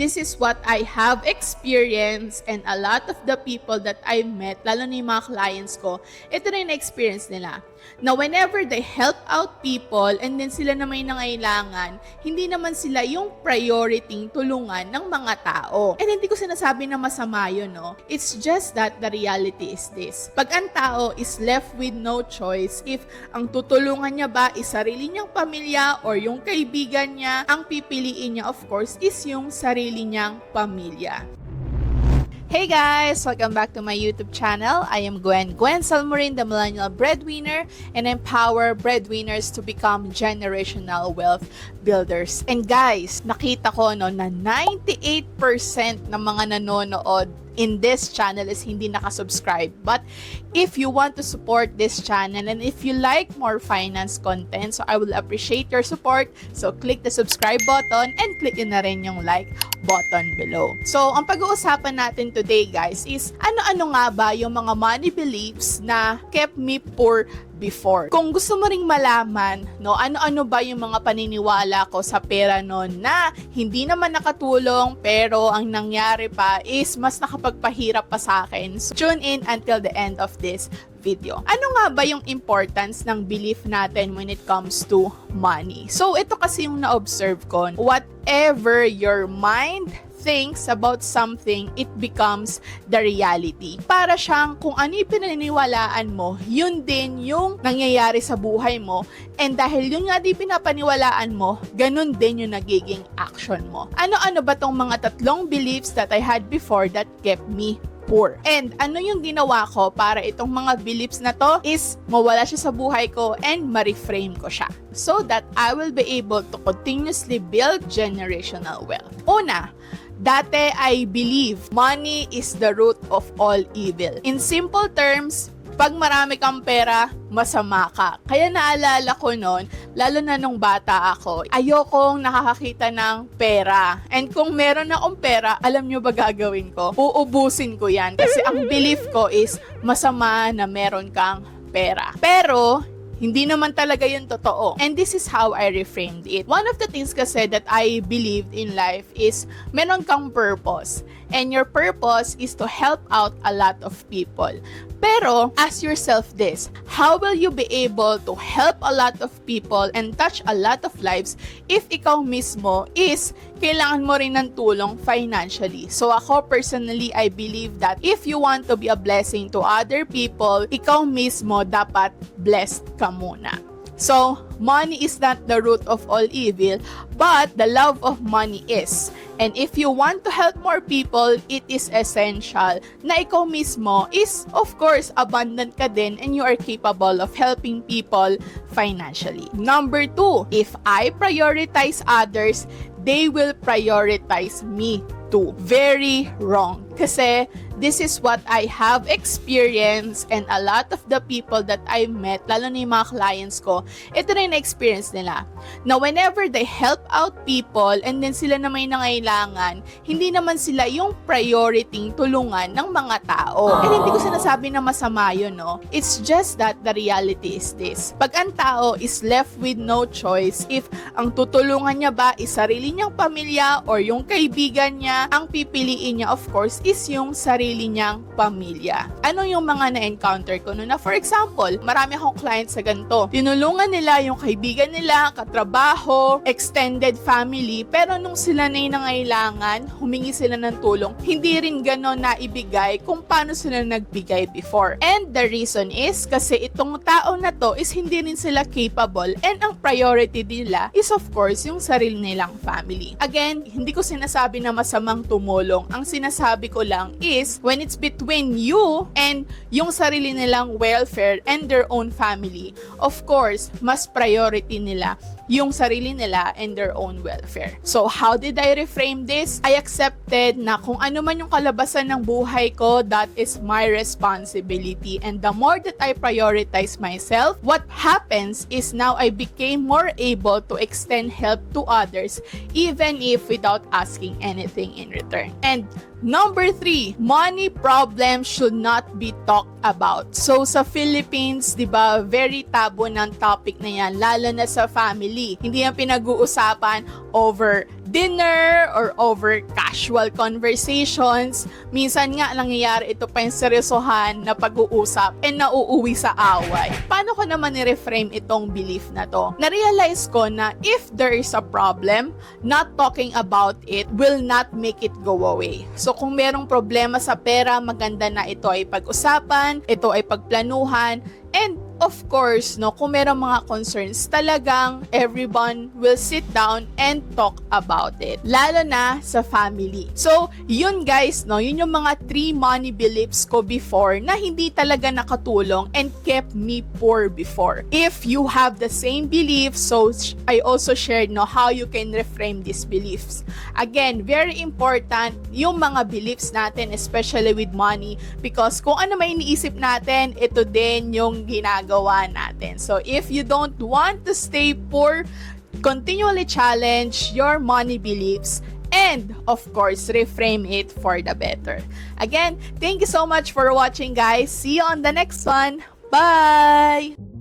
this is what I have experienced, and a lot of the people that I met, lalo na yung mga clients ko, ito na yung experience nila. Na whenever they help out people and then sila na may nangailangan, hindi naman sila yung priority tulungan ng mga tao. And hindi ko sinasabi na masama yun, no? It's just that the reality is this. Pag ang tao is left with no choice, if ang tutulungan niya ba is sarili niyang pamilya or yung kaibigan niya, ang pipiliin niya of course is yung sarili niyang pamilya. Hey guys! Welcome back to my YouTube channel. I am Gwen Salmorin, the Millennial Breadwinner, and empower breadwinners to become generational wealth builders. And guys, nakita ko no na 98% ng mga nanonood in this channel is hindi nakasubscribe. But if you want to support this channel and if you like more finance content, so I will appreciate your support. So click the subscribe button and click yun na rin yung like button below. So ang pag-uusapan natin today guys is ano-ano nga ba yung mga money beliefs na kept me poor before. Kung gusto mo ring malaman, no, ano-ano ba yung mga paniniwala ko sa pera noon na hindi naman nakatulong pero ang nangyari pa is mas nakapagpahirap pa sa akin. So, tune in until the end of this video. Ano nga ba yung importance ng belief natin when it comes to money? So, ito kasi yung na-observe ko. Whatever your mind thinks about something, it becomes the reality. Para siyang kung ano yung pinaniniwalaan mo, yun din yung nangyayari sa buhay mo. And dahil yun nga di pinapaniwalaan mo, ganun din yung nagiging action mo. Ano-ano ba tong mga tatlong beliefs that I had before that kept me poor? And ano yung ginawa ko para itong mga beliefs na to is mawala siya sa buhay ko and ma-reframe ko siya so that I will be able to continuously build generational wealth. Una, dati I believe money is the root of all evil. In simple terms, pag marami kang pera, masama ka. Kaya naalala ko noon, lalo na nung bata ako, ayokong nakakakita ng pera. And kung meron akong pera, alam nyo ba gagawin ko? Uubusin ko yan. Kasi ang belief ko is masama na meron kang pera. Pero, hindi naman talaga yun totoo. And this is how I reframed it. One of the things kasi that I believed in life is meron kang purpose. And your purpose is to help out a lot of people. Pero, ask yourself this, how will you be able to help a lot of people and touch a lot of lives if ikaw mismo is kailangan mo rin ng tulong financially? So ako personally, I believe that if you want to be a blessing to other people, ikaw mismo dapat blessed ka muna. So, money is not the root of all evil, but the love of money is. And if you want to help more people, it is essential na ikaw mismo is, of course, abundant ka din and you are capable of helping people financially. Number 2, if I prioritize others, they will prioritize me too. Very wrong. Kasi this is what I have experienced and a lot of the people that I met, lalo na yung mga clients ko, ito na yung experience nila. Na whenever they help out people and then sila na may nangailangan, hindi naman sila yung priority tulungan ng mga tao. And hindi ko sinasabi na masama yun, no? It's just that the reality is this. Pag ang tao is left with no choice, if ang tutulungan niya ba is sarili niyang pamilya or yung kaibigan niya, ang pipiliin niya of course is yung sarili niyang pamilya. Ano yung mga na-encounter ko no? Na for example, marami akong clients sa ganito. Tinulungan nila yung kaibigan nila, katrabaho, extended family, pero nung sila na yung nangailangan, humingi sila ng tulong, hindi rin gano'n na ibigay kung paano sila nagbigay before. And the reason is kasi itong tao na to is hindi rin sila capable and ang priority nila is of course yung sarili nilang family. Again, hindi ko sinasabi na masamang tumulong. Ang sinasabi ko lang is when it's between you and yung sarili nilang welfare and their own family, of course, mas priority nila yung sarili nila and their own welfare. So, how did I reframe this? I accepted na kung ano man yung kalabasan ng buhay ko, that is my responsibility. And the more that I prioritize myself, what happens is now I became more able to extend help to others, even if without asking anything in return. And number 3, money problems should not be talked about. So sa Philippines, 'di ba, very taboo ng topic na 'yan, lalo na sa family. Hindi yan pinag-uusapan over dinner or over casual conversations. Minsan nga nangyayari ito pa yung seryosohan na pag-uusap and nauuwi sa away. Paano ko naman i-reframe itong belief na to? Na-realize ko na if there is a problem, not talking about it will not make it go away. So kung merong problema sa pera, maganda na ito ay pag-usapan, ito ay pagplanuhan, and of course, no, kung merong mga concerns, talagang everyone will sit down and talk about it. Lalo na sa family. So, yun guys, no, yun yung mga 3 money beliefs ko before na hindi talaga nakatulong and kept me poor before. If you have the same beliefs, so I also shared, no, how you can reframe these beliefs. Again, very important yung mga beliefs natin, especially with money, because kung ano may iniisip natin, ito din yung ginagawa natin. So, if you don't want to stay poor, continually challenge your money beliefs and, of course, reframe it for the better. Again, thank you so much for watching, guys. See you on the next one. Bye!